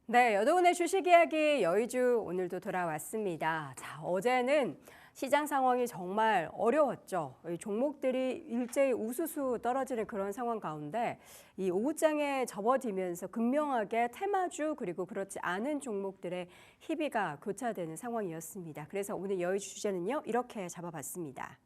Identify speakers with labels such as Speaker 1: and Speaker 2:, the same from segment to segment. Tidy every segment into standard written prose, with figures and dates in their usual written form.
Speaker 1: 네, 여러분의 주식 이야기 여의주 오늘도 돌아왔습니다. 자, 어제는 시장 상황이 정말 어려웠죠. 이 종목들이 일제히 우수수 떨어지는 그런 상황 가운데 이 오후장에 접어들면서 극명하게 테마주 그리고 그렇지 않은 종목들의 희비가 교차되는 상황이었습니다. 그래서 오늘 여의주 주제는요, 이렇게 잡아봤습니다.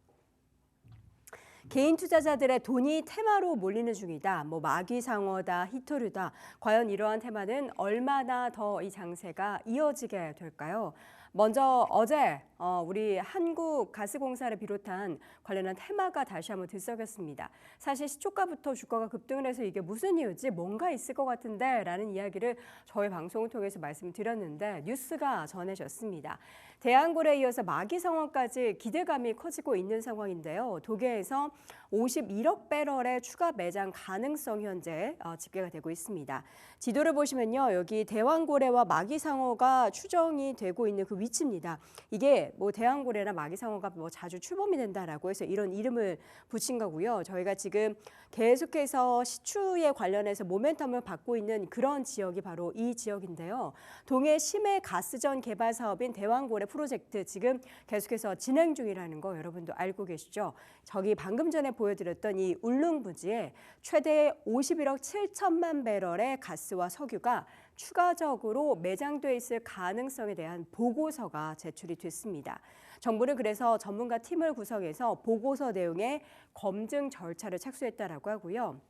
Speaker 1: 개인 투자자들의 돈이 테마로 몰리는 중이다. 마귀상어다, 히토류다. 과연 이러한 테마는 얼마나 더 이 장세가 이어지게 될까요? 먼저 어제 우리 한국가스공사를 비롯한 관련한 테마가 다시 한번 들썩였습니다. 사실 시초가부터 주가가 급등을 해서 이게 무슨 이유지? 뭔가 있을 것 같은데 라는 이야기를 저희 방송을 통해서 말씀드렸는데 뉴스가 전해졌습니다. 대한고래에 이어서 마귀상어까지 기대감이 커지고 있는 상황인데요. 독일에서 51억 배럴의 추가 매장 가능성 현재 집계가 되고 있습니다. 지도를 보시면요. 여기 대왕고래와 마귀상어가 추정이 되고 있는 그 위치입니다. 이게 대왕고래나 마귀상어가 자주 출범이 된다라고 해서 이런 이름을 붙인 거고요. 저희가 지금 계속해서 시추에 관련해서 모멘텀을 받고 있는 그런 지역이 바로 이 지역인데요. 동해 심해 가스전 개발 사업인 대왕고래 프로젝트 지금 계속해서 진행 중이라는 거 여러분도 알고 계시죠? 저기 방금 전에 보여드렸던 이 울릉부지에 최대 51억 7천만 배럴의 가스와 석유가 추가적으로 매장돼 있을 가능성에 대한 보고서가 제출이 됐습니다. 정부는 그래서 전문가 팀을 구성해서 보고서 내용에 검증 절차를 착수했다라고 하고요.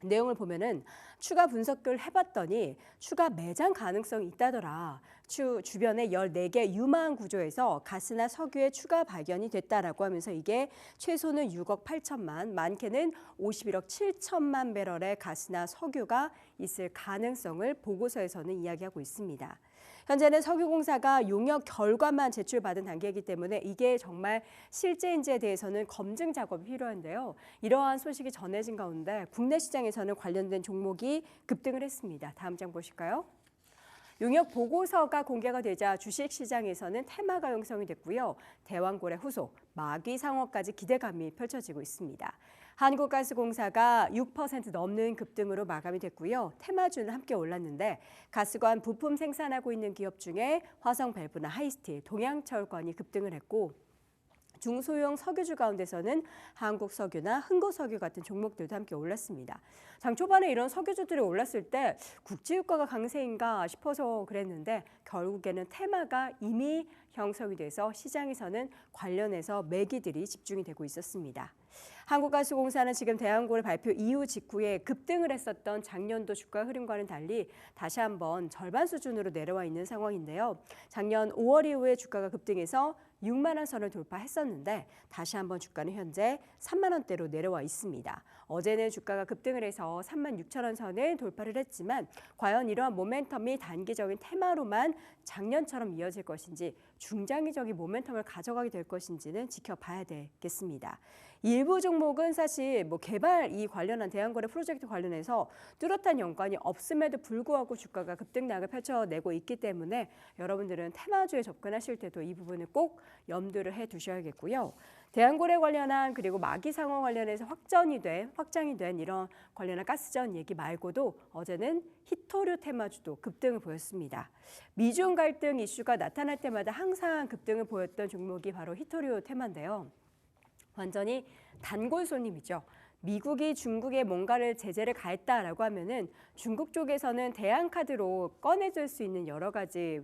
Speaker 1: 내용을 보면은 추가 분석을 해봤더니 추가 매장 가능성이 있다더라. 주변에 14개 유망 구조에서 가스나 석유의 추가 발견이 됐다라고 하면서 이게 최소는 6억 8천만, 많게는 51억 7천만 배럴의 가스나 석유가 있을 가능성을 보고서에서는 이야기하고 있습니다. 현재는 석유공사가 용역 결과만 제출받은 단계이기 때문에 이게 정말 실제인지에 대해서는 검증 작업이 필요한데요. 이러한 소식이 전해진 가운데 국내 시장에서는 관련된 종목이 급등을 했습니다. 다음 장 보실까요? 용역 보고서가 공개가 되자 주식시장에서는 테마가 형성이 됐고요. 대왕고래 후속, 마귀상어까지 기대감이 펼쳐지고 있습니다. 한국가스공사가 6% 넘는 급등으로 마감이 됐고요. 테마주는 함께 올랐는데 가스관 부품 생산하고 있는 기업 중에 화성밸브나 하이스틸, 동양철권이 급등을 했고 중소형 석유주 가운데서는 한국석유나 흥고석유 같은 종목들도 함께 올랐습니다. 장 초반에 이런 석유주들이 올랐을 때 국제유가가 강세인가 싶어서 그랬는데 결국에는 테마가 이미 형성이 돼서 시장에서는 관련해서 매기들이 집중이 되고 있었습니다. 한국가스공사는 지금 대왕고래 발표 이후 직후에 급등을 했었던 작년도 주가 흐름과는 달리 다시 한번 절반 수준으로 내려와 있는 상황인데요. 작년 5월 이후에 주가가 급등해서 6만 원 선을 돌파했었는데 다시 한번 주가는 현재 3만 원대로 내려와 있습니다. 어제는 주가가 급등을 해서 3만 6천 원 선을 돌파를 했지만 과연 이러한 모멘텀이 단기적인 테마로만 작년처럼 이어질 것인지 중장기적인 모멘텀을 가져가게 될 것인지는 지켜봐야 되겠습니다. 일부 종목은 사실 개발 이 관련한 대한거래 프로젝트 관련해서 뚜렷한 연관이 없음에도 불구하고 주가가 급등락을 펼쳐내고 있기 때문에 여러분들은 테마주에 접근하실 때도 이 부분을 꼭 염두를 해 두셔야겠고요. 대한고래 관련한 그리고 마귀상어 관련해서 확장이 된 이런 관련한 가스전 얘기 말고도 어제는 히토류 테마주도 급등을 보였습니다. 미중 갈등 이슈가 나타날 때마다 항상 급등을 보였던 종목이 바로 히토류 테마인데요. 완전히 단골 손님이죠. 미국이 중국에 뭔가를 제재를 가했다라고 하면은 중국 쪽에서는 대안카드로 꺼내줄 수 있는 여러 가지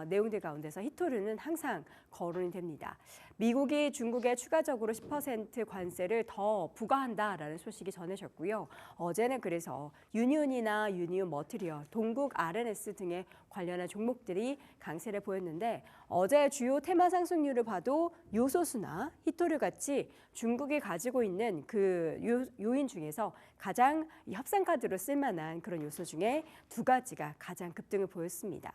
Speaker 1: 내용들 가운데서 히토류는 항상 거론이 됩니다. 미국이 중국에 추가적으로 10% 관세를 더 부과한다라는 소식이 전해졌고요. 어제는 그래서 유니온이나 유니온 머티리얼, 동국 R&S 등의 관련한 종목들이 강세를 보였는데 어제 주요 테마 상승률을 봐도 요소수나 히토류 같이 중국이 가지고 있는 그 요인 중에서 가장 협상카드로 쓸만한 그런 요소 중에 두 가지가 가장 급등을 보였습니다.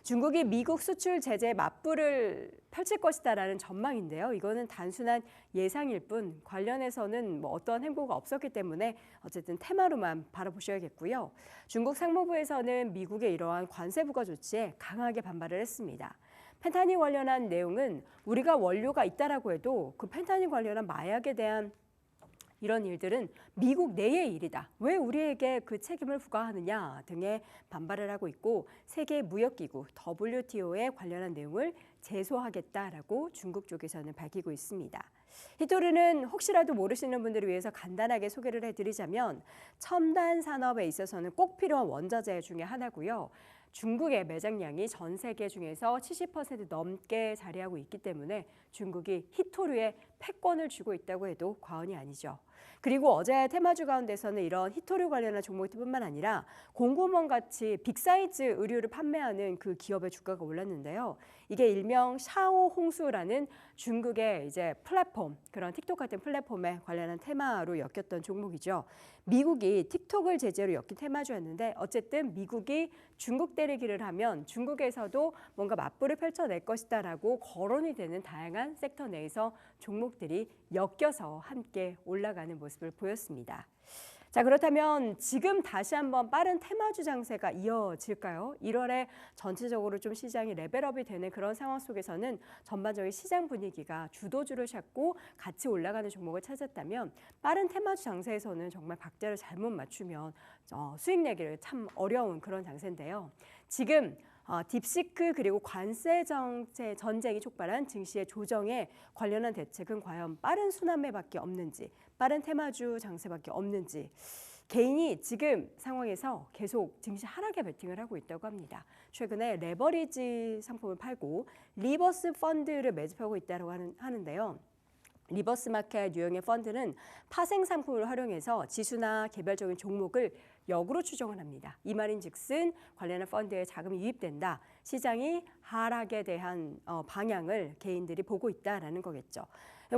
Speaker 1: 중국이 미국 수출 제재 맞불을 펼칠 것이다라는 전망인데요. 이거는 단순한 예상일 뿐 관련해서는 어떤 행보가 없었기 때문에 어쨌든 테마로만 바라보셔야겠고요. 중국 상무부에서는 미국의 이러한 관세 부과 조치에 강하게 반발을 했습니다. 펜타닐 관련한 내용은 우리가 원료가 있다라고 해도 그 펜타닐 관련한 마약에 대한 이런 일들은 미국 내의 일이다. 왜 우리에게 그 책임을 부과하느냐 등의 반발을 하고 있고 세계 무역기구 WTO에 관련한 내용을 제소하겠다라고 중국 쪽에서는 밝히고 있습니다. 히토르는 혹시라도 모르시는 분들을 위해서 간단하게 소개를 해드리자면 첨단 산업에 있어서는 꼭 필요한 원자재 중에 하나고요. 중국의 매장량이 전 세계 중에서 70% 넘게 자리하고 있기 때문에 중국이 히토르에 패권을 쥐고 있다고 해도 과언이 아니죠. 그리고 어제 테마주 가운데서는 이런 히토류 관련한 종목뿐만 아니라 공구먼 같이 빅사이즈 의류를 판매하는 그 기업의 주가가 올랐는데요. 이게 일명 샤오홍수라는 중국의 이제 플랫폼, 그런 틱톡 같은 플랫폼에 관련한 테마로 엮였던 종목이죠. 미국이 틱톡을 제재로 엮인 테마주였는데 어쨌든 미국이 중국 때리기를 하면 중국에서도 뭔가 맞불을 펼쳐낼 것이다라고 거론이 되는 다양한 섹터 내에서 종목들이 엮여서 함께 올라가는 모습을 보였습니다. 자, 그렇다면 지금 다시 한번 빠른 테마주 장세가 이어질까요? 1월에 전체적으로 좀 시장이 레벨업이 되는 그런 상황 속에서는 전반적인 시장 분위기가 주도주를 찾고 같이 올라가는 종목을 찾았다면 빠른 테마주 장세에서는 정말 박자를 잘못 맞추면 수익 내기를 참 어려운 그런 장세인데요. 지금 딥시크 그리고 관세 정책 전쟁이 촉발한 증시의 조정에 관련한 대책은 과연 빠른 순환매밖에 없는지, 빠른 테마주 장세밖에 없는지 개인이 지금 상황에서 계속 증시 하락에 베팅을 하고 있다고 합니다. 최근에 레버리지 상품을 팔고 리버스 펀드를 매집하고 있다고 하는데요. 리버스 마켓 유형의 펀드는 파생 상품을 활용해서 지수나 개별적인 종목을 역으로 추정을 합니다. 이 말인즉슨 관련한 펀드에 자금이 유입된다. 시장이 하락에 대한 방향을 개인들이 보고 있다라는 거겠죠.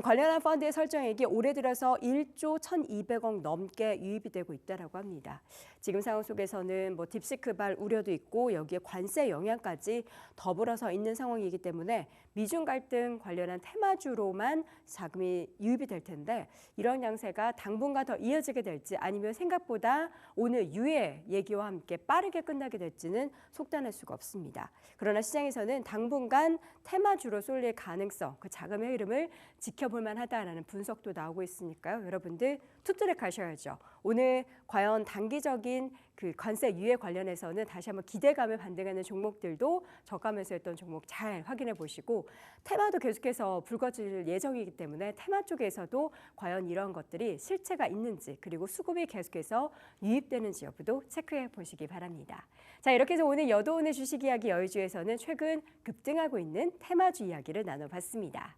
Speaker 1: 관련한 펀드의 설정액이 올해 들어서 1조 1,200억 넘게 유입이 되고 있다라고 합니다. 지금 상황 속에서는 딥시크발 우려도 있고 여기에 관세 영향까지 더불어서 있는 상황이기 때문에 미중 갈등 관련한 테마주로만 자금이 유입이 될 텐데 이런 양세가 당분간 더 이어지게 될지 아니면 생각보다 오늘 유예 얘기와 함께 빠르게 끝나게 될지는 속단할 수가 없습니다. 그러나 시장에서는 당분간 테마주로 쏠릴 가능성, 그 자금의 흐름을 지켜볼 만하다라는 분석도 나오고 있으니까요. 여러분들 투트랙 하셔야죠. 오늘 과연 단기적인 그 관세 유예 관련해서는 다시 한번 기대감을 반등하는 종목들도 저가면서 했던 종목 잘 확인해 보시고 테마도 계속해서 불거질 예정이기 때문에 테마 쪽에서도 과연 이런 것들이 실체가 있는지 그리고 수급이 계속해서 유입되는지 여부도 체크해 보시기 바랍니다. 자, 이렇게 해서 오늘 여도오늘 주식 이야기 여의주에서는 최근 급등하고 있는 테마주 이야기를 나눠봤습니다.